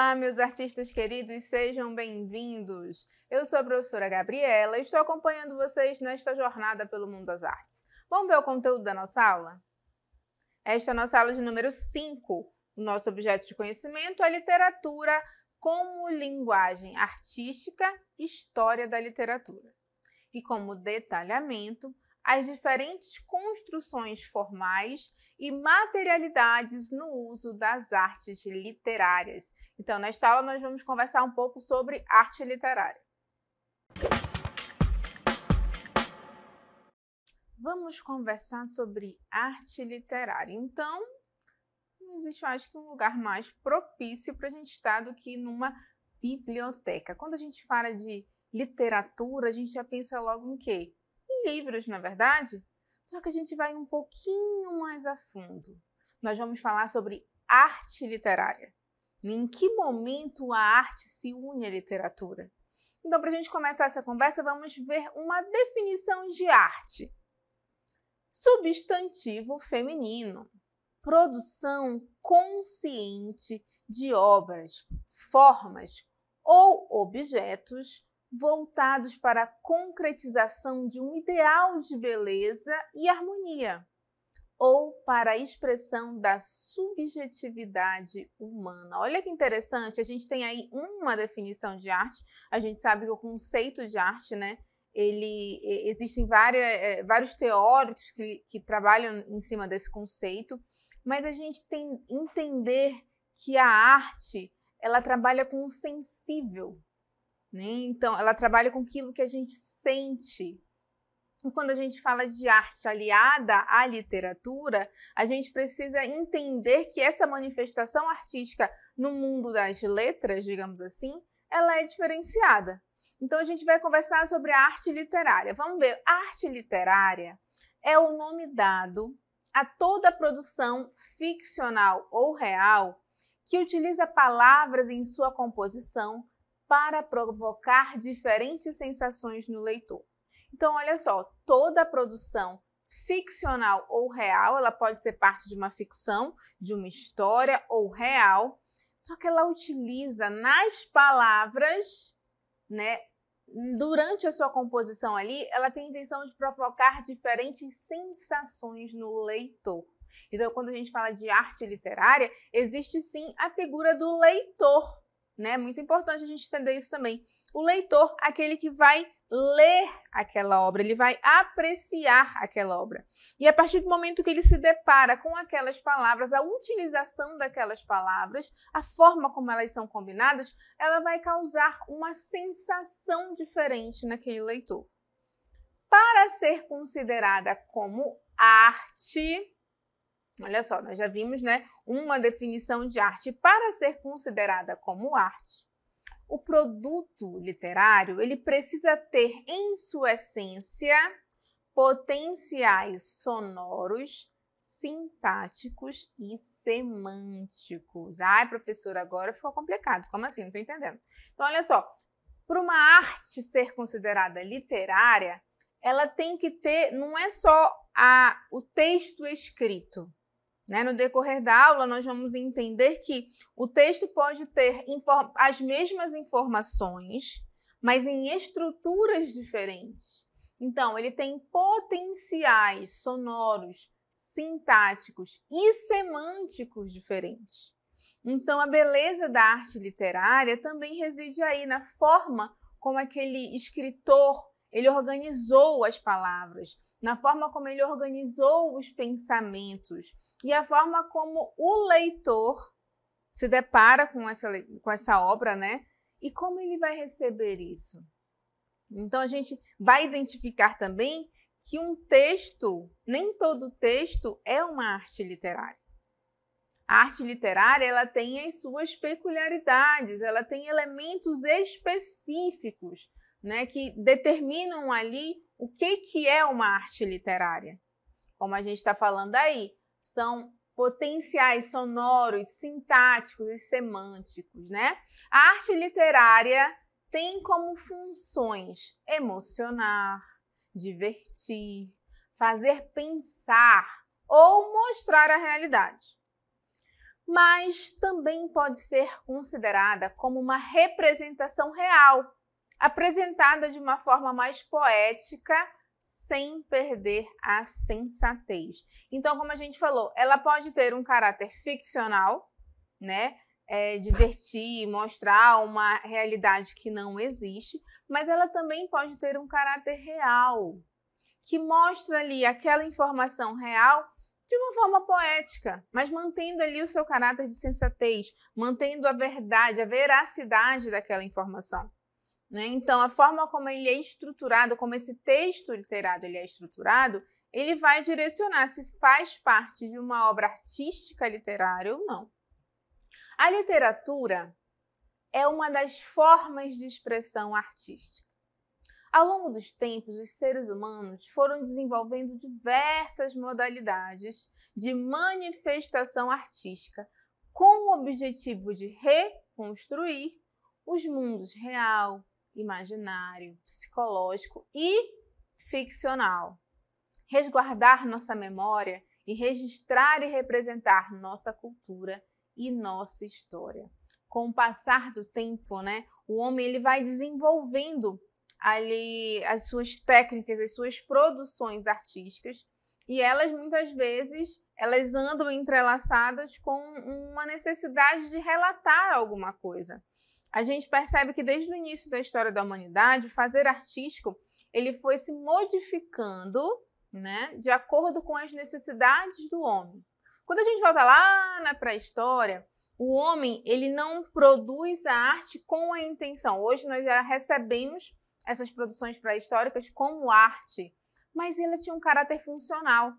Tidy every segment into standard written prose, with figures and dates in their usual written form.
Olá, meus artistas queridos, sejam bem-vindos! Eu sou a professora Gabriela e estou acompanhando vocês nesta jornada pelo mundo das artes. Vamos ver o conteúdo da nossa aula? Esta é a nossa aula de número 5. O nosso objeto de conhecimento é literatura como linguagem artística, história da literatura. E como detalhamento, as diferentes construções formais e materialidades no uso das artes literárias. Então, nesta aula, nós vamos conversar um pouco sobre arte literária. Vamos conversar sobre arte literária. Então, não existe, eu acho que um lugar mais propício para a gente estar do que numa biblioteca. Quando a gente fala de literatura, a gente já pensa logo em quê? Em livros, na verdade? Só que a gente vai um pouquinho mais a fundo. Nós vamos falar sobre arte literária. Em que momento a arte se une à literatura? Então, para a gente começar essa conversa, vamos ver uma definição de arte. Substantivo feminino. Produção consciente de obras, formas ou objetos voltados para a concretização de um ideal de beleza e harmonia, ou para a expressão da subjetividade humana. Olha que interessante, a gente tem aí uma definição de arte, a gente sabe que o conceito de arte, né, existem vários teóricos que trabalham em cima desse conceito, mas a gente tem que entender que a arte, ela trabalha com o sensível, né? Então, ela trabalha com aquilo que a gente sente. E quando a gente fala de arte aliada à literatura, a gente precisa entender que essa manifestação artística no mundo das letras, digamos assim, ela é diferenciada. Então, a gente vai conversar sobre a arte literária. Vamos ver, a arte literária é o nome dado a toda produção ficcional ou real que utiliza palavras em sua composição para provocar diferentes sensações no leitor. Então, olha só, toda produção ficcional ou real, ela pode ser parte de uma ficção, de uma história ou real, só que ela utiliza nas palavras, né, durante a sua composição ali, ela tem a intenção de provocar diferentes sensações no leitor. Então, quando a gente fala de arte literária, existe sim a figura do leitor, né? Muito importante a gente entender isso também. O leitor, aquele que vai ler aquela obra, ele vai apreciar aquela obra. E a partir do momento que ele se depara com aquelas palavras, a utilização daquelas palavras, a forma como elas são combinadas, ela vai causar uma sensação diferente naquele leitor. Para ser considerada como arte, olha só, nós já vimos, né, uma definição de arte. Para ser considerada como arte, o produto literário, ele precisa ter em sua essência potenciais sonoros, sintáticos e semânticos. Ai, professora, agora ficou complicado. Como assim? Não estou entendendo. Então, olha só, para uma arte ser considerada literária, ela tem que ter, não é só o texto escrito. Né? No decorrer da aula, nós vamos entender que o texto pode ter as mesmas informações, mas em estruturas diferentes. Então, ele tem potenciais sonoros, sintáticos e semânticos diferentes. Então, a beleza da arte literária também reside aí na forma como aquele escritor ele organizou as palavras, na forma como ele organizou os pensamentos e a forma como o leitor se depara com essa obra, né? E como ele vai receber isso. Então, a gente vai identificar também que um texto, nem todo texto é uma arte literária. A arte literária, ela tem as suas peculiaridades, ela tem elementos específicos, né, que determinam ali o que é uma arte literária. Como a gente está falando aí, são potenciais sonoros, sintáticos e semânticos, né? A arte literária tem como funções emocionar, divertir, fazer pensar ou mostrar a realidade. mas também pode ser considerada como uma representação real, apresentada de uma forma mais poética, sem perder a sensatez. Então, como a gente falou, ela pode ter um caráter ficcional, né? Divertir, mostrar uma realidade que não existe, mas ela também pode ter um caráter real, que mostra ali aquela informação real de uma forma poética, mas mantendo ali o seu caráter de sensatez, mantendo a verdade, a veracidade daquela informação. Né? Então, a forma como ele é estruturado, como esse texto literário ele é estruturado, ele vai direcionar se faz parte de uma obra artística literária ou não. A literatura é uma das formas de expressão artística. Ao longo dos tempos, os seres humanos foram desenvolvendo diversas modalidades de manifestação artística com o objetivo de reconstruir os mundos real, imaginário, psicológico e ficcional, resguardar nossa memória e registrar e representar nossa cultura e nossa história. Com o passar do tempo, né, o homem ele vai desenvolvendo ali as suas técnicas, as suas produções artísticas, e elas muitas vezes elas andam entrelaçadas com uma necessidade de relatar alguma coisa. A gente percebe que desde o início da história da humanidade, o fazer artístico ele foi se modificando, né, de acordo com as necessidades do homem. Quando a gente volta lá na pré-história, o homem ele não produz a arte com a intenção. Hoje nós já recebemos essas produções pré-históricas como arte, mas ela tinha um caráter funcional.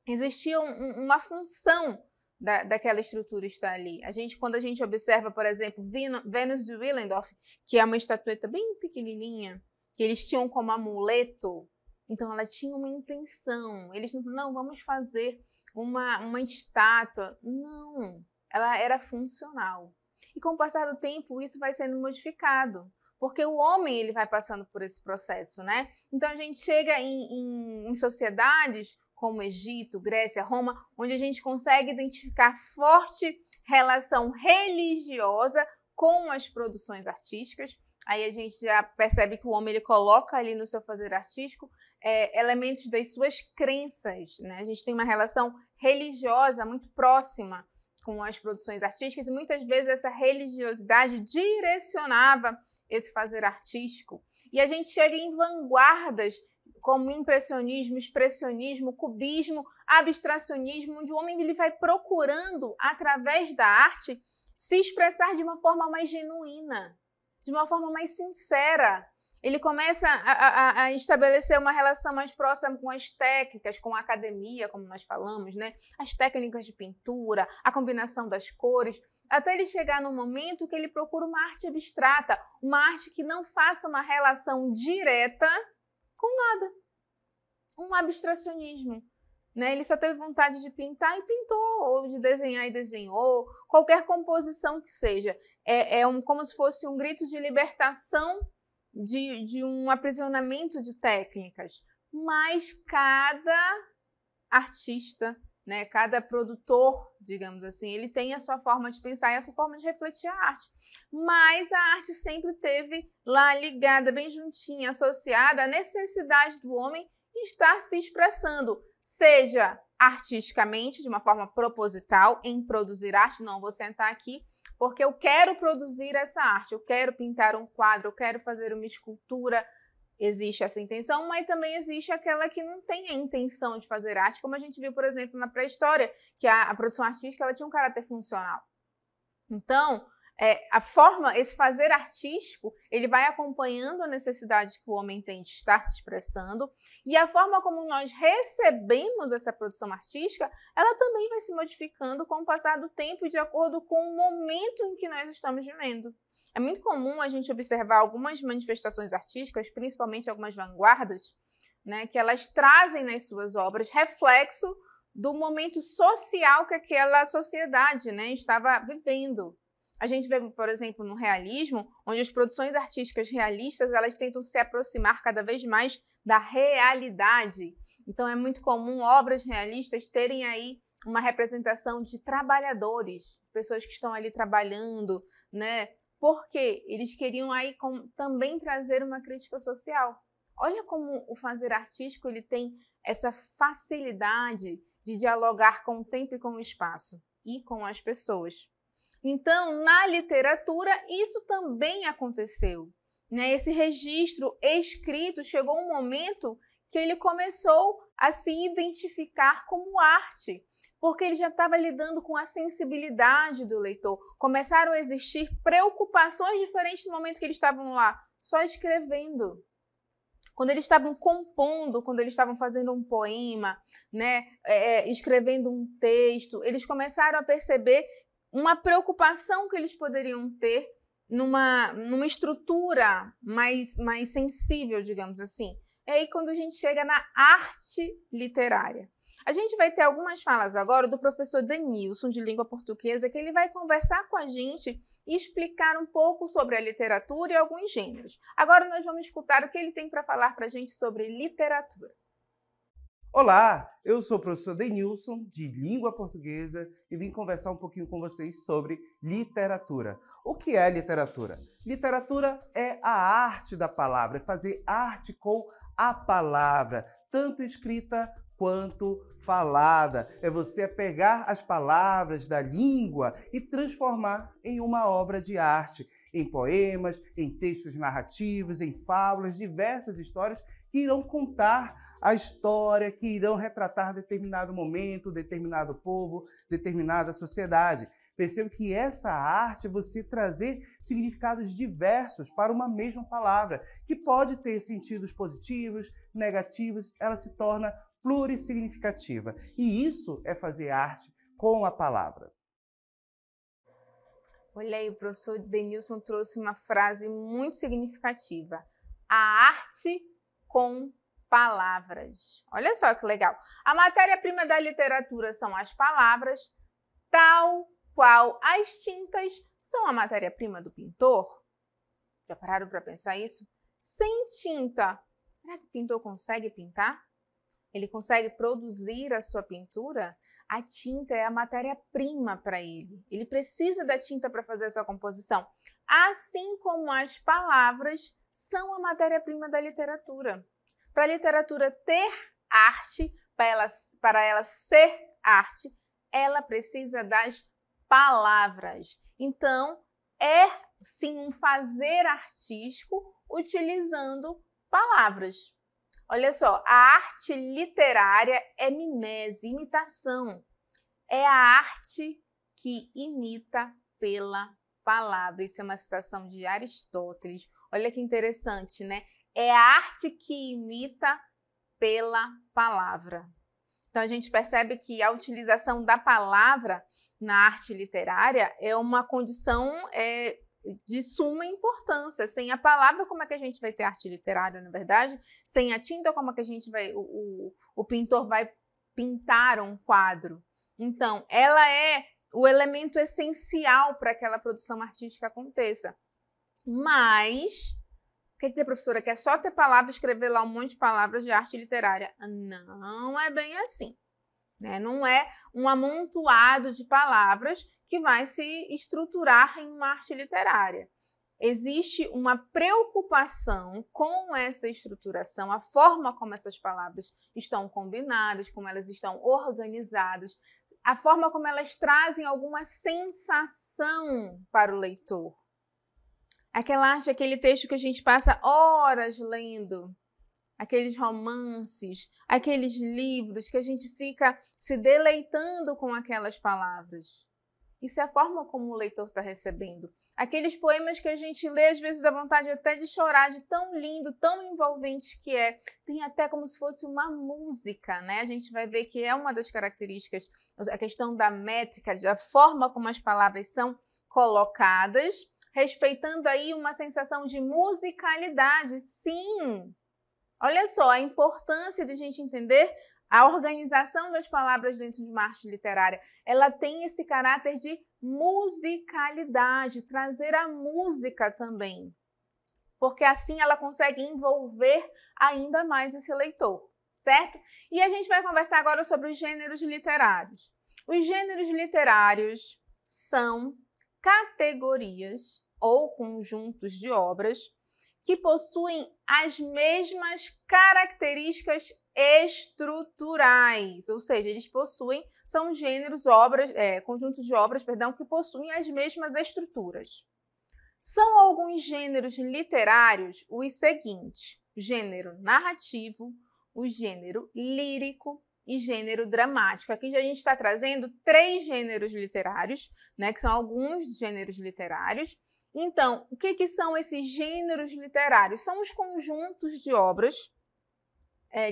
Existia uma função daquela estrutura estar ali. Quando a gente observa, por exemplo, Vênus de Willendorf, que é uma estatueta bem pequenininha, que eles tinham como amuleto, então ela tinha uma intenção. Eles não vamos fazer uma estátua. Não, ela era funcional. E com o passar do tempo, isso vai sendo modificado, porque o homem ele vai passando por esse processo, né? Então a gente chega em sociedades como Egito, Grécia, Roma, onde a gente consegue identificar forte relação religiosa com as produções artísticas. Aí a gente já percebe que o homem ele coloca ali no seu fazer artístico elementos das suas crenças, né? A gente tem uma relação religiosa muito próxima com as produções artísticas e muitas vezes essa religiosidade direcionava esse fazer artístico. E a gente chega em vanguardas como impressionismo, expressionismo, cubismo, abstracionismo, onde o homem ele vai procurando, através da arte, se expressar de uma forma mais genuína, de uma forma mais sincera. Ele começa a estabelecer uma relação mais próxima com as técnicas, com a academia, como nós falamos, né? As técnicas de pintura, a combinação das cores, até ele chegar no momento que ele procura uma arte abstrata, uma arte que não faça uma relação direta com nada. Um abstracionismo. Né? Ele só teve vontade de pintar e pintou, ou de desenhar e desenhou, qualquer composição que seja. Como se fosse um grito de libertação de um aprisionamento de técnicas. Mas cada artista, né, cada produtor, digamos assim, ele tem a sua forma de pensar e a sua forma de refletir a arte. Mas a arte sempre teve lá ligada, bem juntinha, associada à necessidade do homem estar se expressando, seja artisticamente, de uma forma proposital, em produzir arte. Não, vou sentar aqui porque eu quero produzir essa arte, eu quero pintar um quadro, eu quero fazer uma escultura. Existe essa intenção, mas também existe aquela que não tem a intenção de fazer arte, como a gente viu, por exemplo, na pré-história, que a produção artística ela tinha um caráter funcional. Então, esse fazer artístico, ele vai acompanhando a necessidade que o homem tem de estar se expressando, e a forma como nós recebemos essa produção artística, ela também vai se modificando com o passar do tempo e de acordo com o momento em que nós estamos vivendo. É muito comum a gente observar algumas manifestações artísticas, principalmente algumas vanguardas, né, que elas trazem nas suas obras reflexo do momento social que aquela sociedade, né, estava vivendo. A gente vê, por exemplo, no realismo, onde as produções artísticas realistas elas tentam se aproximar cada vez mais da realidade. Então, é muito comum obras realistas terem aí uma representação de trabalhadores, pessoas que estão ali trabalhando, né? Porque eles queriam aí também trazer uma crítica social. Olha como o fazer artístico ele tem essa facilidade de dialogar com o tempo e com o espaço e com as pessoas. Então, na literatura, isso também aconteceu, né? Esse registro escrito chegou um momento que ele começou a se identificar como arte, porque ele já estava lidando com a sensibilidade do leitor. Começaram a existir preocupações diferentes no momento que eles estavam lá, só escrevendo. Quando eles estavam compondo, quando eles estavam fazendo um poema, né, escrevendo um texto, eles começaram a perceber uma preocupação que eles poderiam ter numa estrutura mais sensível, digamos assim. É aí quando a gente chega na arte literária. A gente vai ter algumas falas agora do professor Denilson, de língua portuguesa, que ele vai conversar com a gente e explicar um pouco sobre a literatura e alguns gêneros. Agora nós vamos escutar o que ele tem para falar para a gente sobre literatura. Olá, eu sou o professor Denilson, de língua portuguesa, e vim conversar um pouquinho com vocês sobre literatura. O que é literatura? Literatura é a arte da palavra, é fazer arte com a palavra, tanto escrita quanto falada. É você pegar as palavras da língua e transformar em uma obra de arte, em poemas, em textos narrativos, em fábulas, diversas histórias que irão contar a história, que irão retratar determinado momento, determinado povo, determinada sociedade. Perceba que essa arte é você trazer significados diversos para uma mesma palavra, que pode ter sentidos positivos, negativos, ela se torna plurissignificativa. E isso é fazer arte com a palavra. Olha aí, o professor Denilson trouxe uma frase muito significativa. A arte com palavras. Olha só que legal. A matéria-prima da literatura são as palavras, tal qual as tintas são a matéria-prima do pintor. Já pararam para pensar isso? Sem tinta, será que o pintor consegue pintar? Ele consegue produzir a sua pintura? A tinta é a matéria-prima para ele. Ele precisa da tinta para fazer essa composição. Assim como as palavras são a matéria-prima da literatura. Para a literatura ter arte, para ela ser arte, ela precisa das palavras. Então, é sim um fazer artístico utilizando palavras. Olha só, a arte literária é mimese, imitação. É a arte que imita pela palavra. Isso é uma citação de Aristóteles. Olha que interessante, né? É a arte que imita pela palavra. Então, a gente percebe que a utilização da palavra na arte literária é uma condição de suma importância. Sem a palavra, como é que a gente vai ter arte literária, na verdade? Sem a tinta, como é que a gente vai, o pintor vai pintar um quadro? Então, ela é o elemento essencial para que aquela produção artística aconteça. Mas, quer dizer, professora, que é só ter palavra, escrever lá um monte de palavras de arte literária? Não é bem assim. Né? Não é um amontoado de palavras que vai se estruturar em uma arte literária. Existe uma preocupação com essa estruturação, a forma como essas palavras estão combinadas, como elas estão organizadas, a forma como elas trazem alguma sensação para o leitor. Aquele texto que a gente passa horas lendo, aqueles romances, aqueles livros que a gente fica se deleitando com aquelas palavras. Isso é a forma como o leitor está recebendo. Aqueles poemas que a gente lê, às vezes dá vontade até de chorar, de tão lindo, tão envolvente que é. Tem até como se fosse uma música, né? A gente vai ver que é uma das características, a questão da métrica, da forma como as palavras são colocadas, respeitando aí uma sensação de musicalidade. Sim! Olha só a importância de a gente entender a organização das palavras dentro de uma arte literária. Ela tem esse caráter de musicalidade, trazer a música também. Porque assim ela consegue envolver ainda mais esse leitor, certo? E a gente vai conversar agora sobre os gêneros literários. Os gêneros literários são categorias ou conjuntos de obras que possuem as mesmas características estruturais, ou seja, são gêneros, conjuntos de obras, que possuem as mesmas estruturas. São alguns gêneros literários os seguintes: gênero narrativo, o gênero lírico e gênero dramático. Aqui a gente está trazendo 3 gêneros literários, né, que são alguns dos gêneros literários. Então, o que são esses gêneros literários? São os conjuntos de obras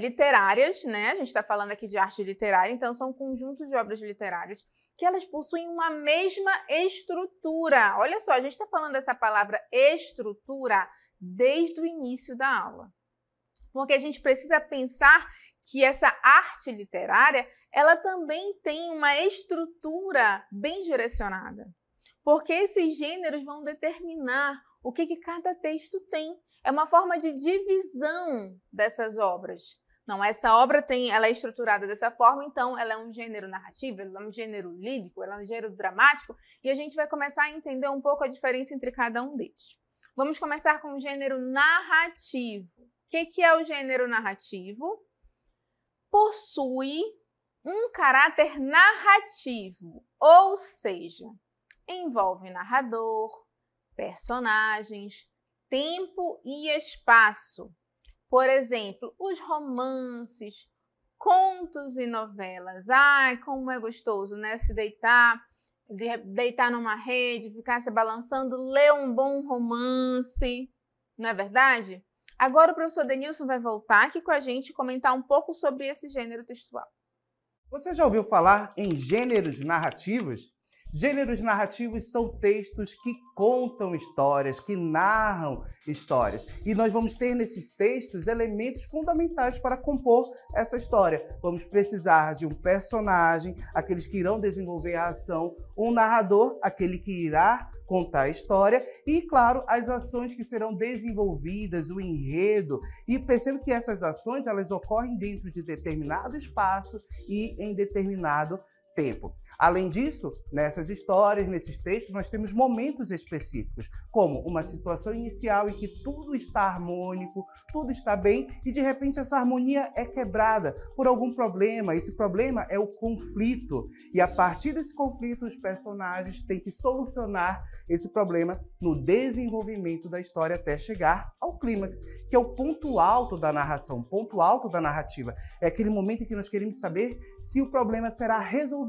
literárias, né? A gente está falando aqui de arte literária, então são conjuntos de obras literárias que elas possuem uma mesma estrutura. Olha só, a gente está falando dessa palavra estrutura desde o início da aula, porque a gente precisa pensar que essa arte literária, ela também tem uma estrutura bem direcionada, porque esses gêneros vão determinar o que cada texto tem. É uma forma de divisão dessas obras. Não, essa obra ela é estruturada dessa forma, então ela é um gênero narrativo, ela é um gênero lírico, ela é um gênero dramático, e a gente vai começar a entender um pouco a diferença entre cada um deles. Vamos começar com o gênero narrativo. O que é o gênero narrativo? Possui um caráter narrativo, ou seja, envolve narrador, personagens, tempo e espaço. Por exemplo, os romances, contos e novelas. Ai, como é gostoso, né? Se deitar numa rede, ficar se balançando, ler um bom romance, não é verdade? Agora o professor Denilson vai voltar aqui com a gente e comentar um pouco sobre esse gênero textual. Você já ouviu falar em gêneros narrativos? Gêneros narrativos são textos que contam histórias, que narram histórias. E nós vamos ter nesses textos elementos fundamentais para compor essa história. Vamos precisar de um personagem, aqueles que irão desenvolver a ação, um narrador, aquele que irá contar a história e, claro, as ações que serão desenvolvidas, o enredo. E perceba que essas ações elas ocorrem dentro de determinado espaço e em determinado tempo. Além disso, nessas histórias, nesses textos, nós temos momentos específicos, como uma situação inicial em que tudo está harmônico, tudo está bem, e de repente essa harmonia é quebrada por algum problema. Esse problema é o conflito. E a partir desse conflito, os personagens têm que solucionar esse problema no desenvolvimento da história até chegar ao clímax, que é o ponto alto da narração, ponto alto da narrativa. É aquele momento em que nós queremos saber se o problema será resolvido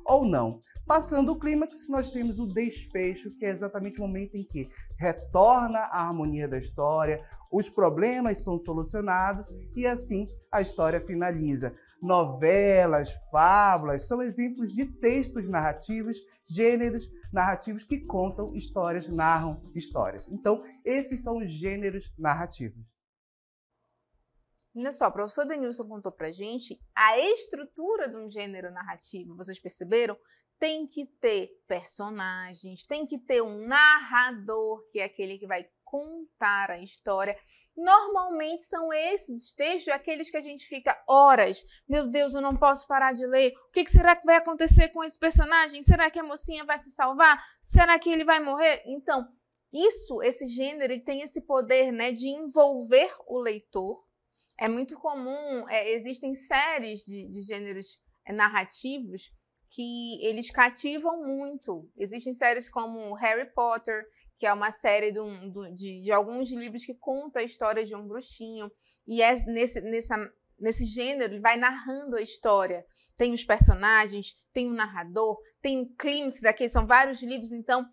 ou não. Passando o clímax, nós temos o desfecho, que é exatamente o momento em que retorna a harmonia da história, os problemas são solucionados e assim a história finaliza. Novelas, fábulas, são exemplos de textos narrativos, gêneros narrativos que contam histórias, narram histórias. Então, esses são os gêneros narrativos. Olha só, o professor Denilson contou pra gente a estrutura de um gênero narrativo. Vocês perceberam? Tem que ter personagens, tem que ter um narrador, que é aquele que vai contar a história. Normalmente são esses textos aqueles que a gente fica horas. Meu Deus, eu não posso parar de ler. O que será que vai acontecer com esse personagem? Será que a mocinha vai se salvar? Será que ele vai morrer? Então, esse gênero, ele tem esse poder, né, de envolver o leitor. É muito comum, existem séries de gêneros narrativos que eles cativam muito. Existem séries como Harry Potter, que é uma série de alguns livros que conta a história de um bruxinho. E nesse gênero, ele vai narrando a história. Tem os personagens, tem o narrador, tem o clímax daquele, são vários livros. Então,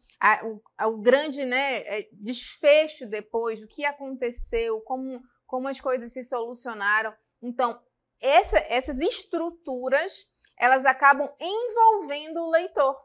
o grande, né, desfecho depois, o que aconteceu, como as coisas se solucionaram. Então, essas estruturas, elas acabam envolvendo o leitor.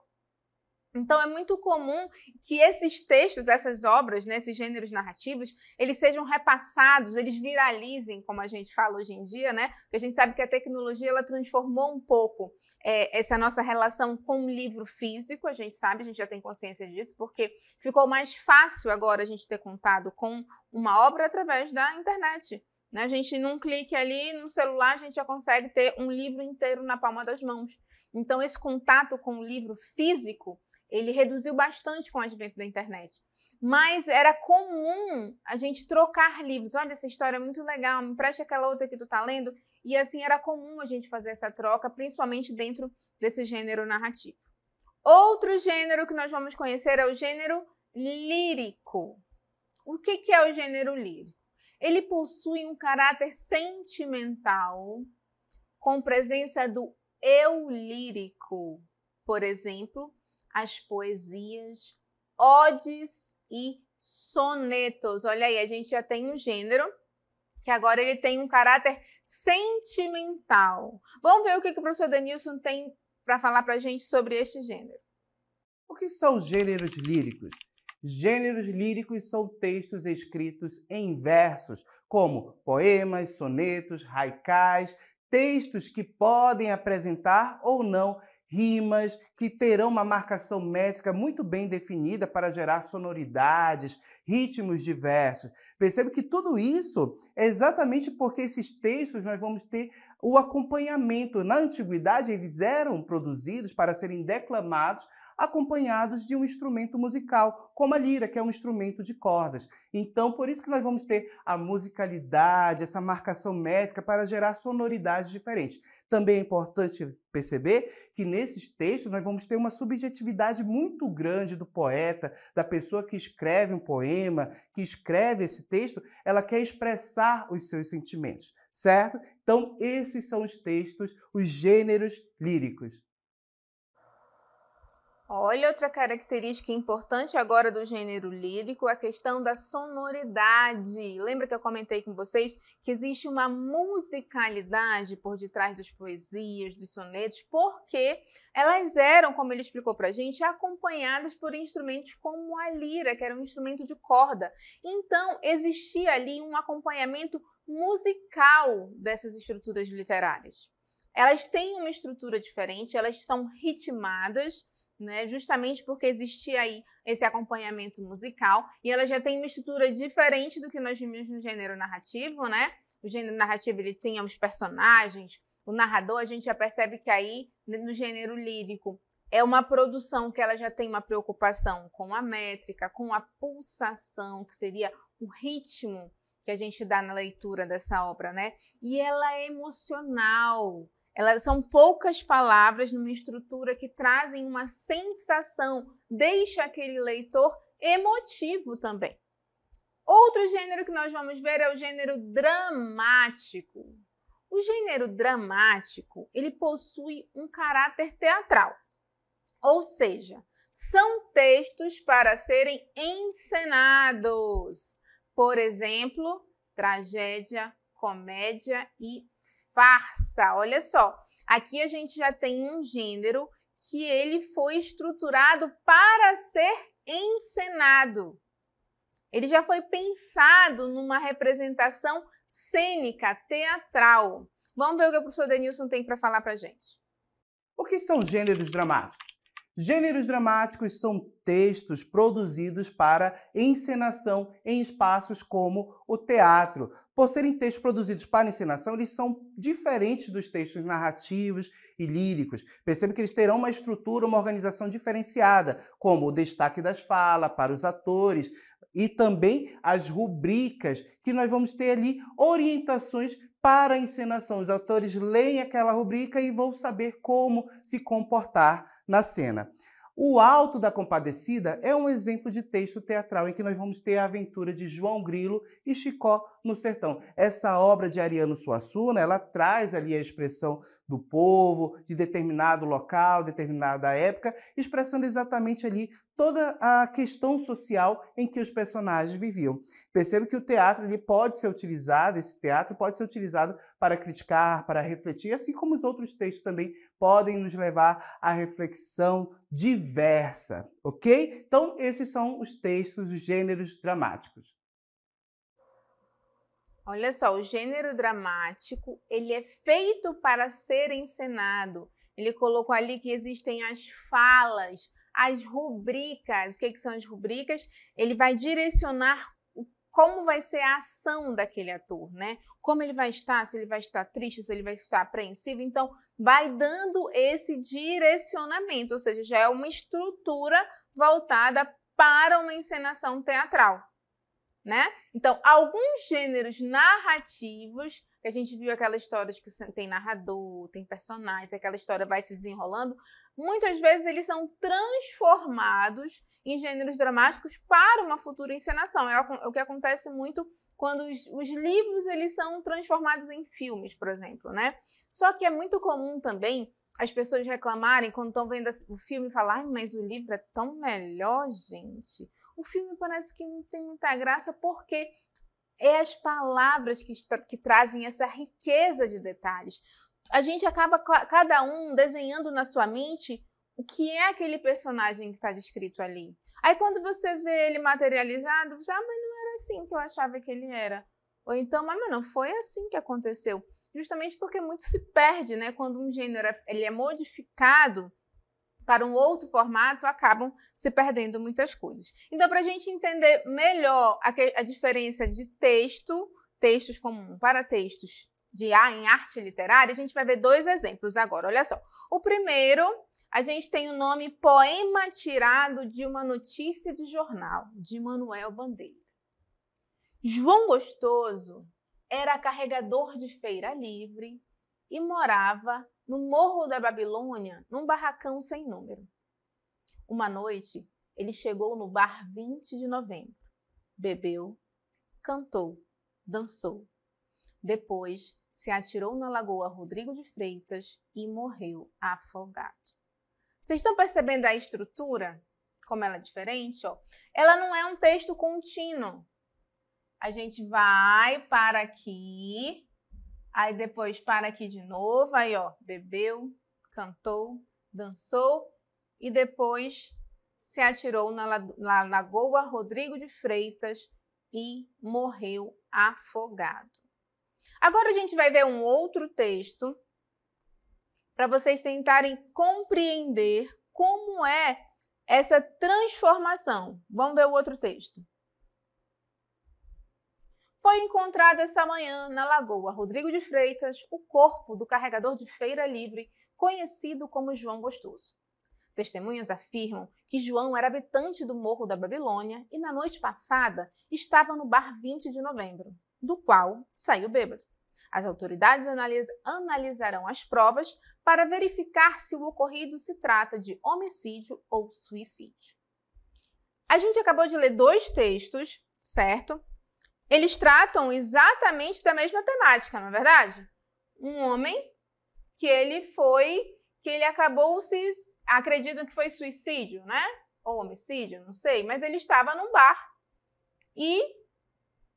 Então, é muito comum que esses textos, essas obras, né, esses gêneros narrativos, eles sejam repassados, eles viralizem, como a gente fala hoje em dia, né? Porque a gente sabe que a tecnologia, ela transformou um pouco essa nossa relação com o livro físico, a gente sabe, a gente já tem consciência disso, porque ficou mais fácil agora a gente ter contato com uma obra através da internet, né? A gente, num clique ali no celular, a gente já consegue ter um livro inteiro na palma das mãos. Então, esse contato com o livro físico, ele reduziu bastante com o advento da internet. Mas era comum a gente trocar livros. Olha, essa história é muito legal, me empresta aquela outra que tu tá lendo. E assim, era comum a gente fazer essa troca, principalmente dentro desse gênero narrativo. Outro gênero que nós vamos conhecer é o gênero lírico. O que é o gênero lírico? Ele possui um caráter sentimental, com presença do eu lírico. Por exemplo, as poesias, odes e sonetos. Olha aí, a gente já tem um gênero que agora ele tem um caráter sentimental. Vamos ver o que o professor Denilson tem para falar para a gente sobre este gênero. O que são gêneros líricos? Gêneros líricos são textos escritos em versos, como poemas, sonetos, haikais, textos que podem apresentar ou não rimas, que terão uma marcação métrica muito bem definida para gerar sonoridades, ritmos diversos. Percebe que tudo isso é exatamente porque esses textos nós vamos ter o acompanhamento. Na antiguidade, eles eram produzidos para serem declamados acompanhados de um instrumento musical, como a lira, que é um instrumento de cordas. Então, por isso que nós vamos ter a musicalidade, essa marcação métrica para gerar sonoridades diferentes. Também é importante perceber que nesses textos nós vamos ter uma subjetividade muito grande do poeta, da pessoa que escreve um poema, que escreve esse texto, ela quer expressar os seus sentimentos, certo? Então, esses são os textos, os gêneros líricos. Olha, outra característica importante agora do gênero lírico é a questão da sonoridade. Lembra que eu comentei com vocês que existe uma musicalidade por detrás das poesias, dos sonetos, porque elas eram, como ele explicou pra gente, acompanhadas por instrumentos como a lira, que era um instrumento de corda. Então, existia ali um acompanhamento musical dessas estruturas literárias. Elas têm uma estrutura diferente, elas estão ritmadas, né, justamente porque existia aí esse acompanhamento musical, e ela já tem uma estrutura diferente do que nós vimos no gênero narrativo, né? O gênero narrativo, ele tem os personagens, o narrador, a gente já percebe que aí, no gênero lírico, é uma produção que ela já tem uma preocupação com a métrica, com a pulsação, que seria o ritmo que a gente dá na leitura dessa obra, né? E ela é emocional. Elas são poucas palavras numa estrutura que trazem uma sensação, deixa aquele leitor emotivo também. Outro gênero que nós vamos ver é o gênero dramático. O gênero dramático, ele possui um caráter teatral, ou seja, são textos para serem encenados. Por exemplo, tragédia, comédia e farsa. Olha só, aqui a gente já tem um gênero que ele foi estruturado para ser encenado. Ele já foi pensado numa representação cênica, teatral. Vamos ver o que o professor Denilson tem para falar para a gente. O que são gêneros dramáticos? Gêneros dramáticos são textos produzidos para encenação em espaços como o teatro. Por serem textos produzidos para encenação, eles são diferentes dos textos narrativos e líricos. Percebe que eles terão uma estrutura, uma organização diferenciada, como o destaque das falas para os atores e também as rubricas, que nós vamos ter ali orientações para a encenação. Os autores leem aquela rubrica e vão saber como se comportar na cena. O Alto da Compadecida é um exemplo de texto teatral em que nós vamos ter a aventura de João Grilo e Chicó no sertão. Essa obra de Ariano Suassuna, ela traz ali a expressão do povo, de determinado local, determinada época, expressando exatamente ali toda a questão social em que os personagens viviam. Perceba que o teatro ele pode ser utilizado, esse teatro pode ser utilizado para criticar, para refletir, assim como os outros textos também podem nos levar à reflexão diversa, ok? Então, esses são os textos, os gêneros dramáticos. Olha só, o gênero dramático, ele é feito para ser encenado. Ele colocou ali que existem as falas, as rubricas. O que são as rubricas? Ele vai direcionar como vai ser a ação daquele ator, né? Como ele vai estar, se ele vai estar triste, se ele vai estar apreensivo. Então, vai dando esse direcionamento, ou seja, já é uma estrutura voltada para uma encenação teatral, né? Então, alguns gêneros narrativos, que a gente viu aquelas histórias que tem narrador, tem personagens, aquela história vai se desenrolando, muitas vezes eles são transformados em gêneros dramáticos para uma futura encenação. É o que acontece muito quando os livros eles são transformados em filmes, por exemplo, né? Só que é muito comum também as pessoas reclamarem quando estão vendo o filme e falar, mas o livro é tão melhor, gente. O filme parece que não tem muita graça porque é as palavras que trazem essa riqueza de detalhes. A gente acaba, cada um, desenhando na sua mente o que é aquele personagem que está descrito ali. Aí quando você vê ele materializado, você, mas não era assim que eu achava que ele era. Ou então, mas não foi assim que aconteceu. Justamente porque muito se perde, né? Quando um gênero ele é modificado para um outro formato, acabam se perdendo muitas coisas. Então, para a gente entender melhor a diferença de textos comuns para textos em arte literária, a gente vai ver dois exemplos agora, olha só. O primeiro, a gente tem o nome Poema Tirado de uma Notícia de Jornal, de Manuel Bandeira. João Gostoso era carregador de feira livre e morava no Morro da Babilônia, num barracão sem número. Uma noite, ele chegou no bar 20 de novembro. Bebeu, cantou, dançou. Depois, se atirou na Lagoa Rodrigo de Freitas e morreu afogado. Vocês estão percebendo a estrutura? Como ela é diferente? Ó? Ela não é um texto contínuo. A gente vai para aqui, aí depois para aqui de novo, aí ó, bebeu, cantou, dançou e depois se atirou na Lagoa Rodrigo de Freitas e morreu afogado. Agora a gente vai ver um outro texto para vocês tentarem compreender como é essa transformação. Vamos ver o outro texto. Foi encontrado essa manhã na Lagoa Rodrigo de Freitas o corpo do carregador de feira livre, conhecido como João Gostoso. Testemunhas afirmam que João era habitante do Morro da Babilônia e na noite passada estava no bar 20 de novembro, do qual saiu bêbado. As autoridades analisarão as provas para verificar se o ocorrido se trata de homicídio ou suicídio. A gente acabou de ler dois textos, certo? Eles tratam exatamente da mesma temática, não é verdade? Um homem que ele acabou acreditam que foi suicídio, né? Ou homicídio, não sei, mas ele estava num bar e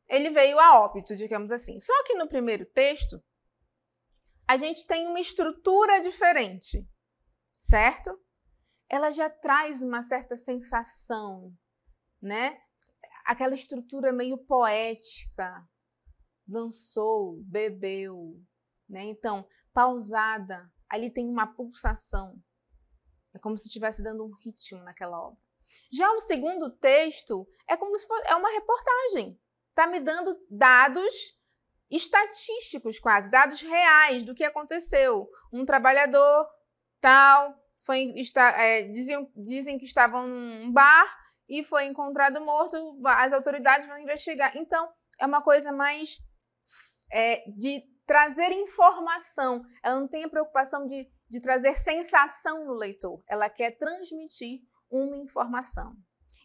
ele veio a óbito, digamos assim. Só que no primeiro texto, a gente tem uma estrutura diferente, certo? Ela já traz uma certa sensação, né? Aquela estrutura meio poética, dançou, bebeu, né? Então, pausada, ali tem uma pulsação. É como se estivesse dando um ritmo naquela obra. Já o segundo texto é como se fosse uma reportagem. Está me dando dados estatísticos quase, dados reais do que aconteceu. Um trabalhador tal, dizem que estavam num bar e foi encontrado morto, as autoridades vão investigar. Então, é uma coisa mais de trazer informação. Ela não tem a preocupação de trazer sensação no leitor. Ela quer transmitir uma informação.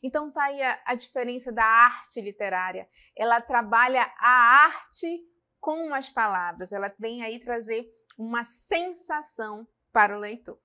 Então, está aí a diferença da arte literária. Ela trabalha a arte com as palavras. Ela vem aí trazer uma sensação para o leitor.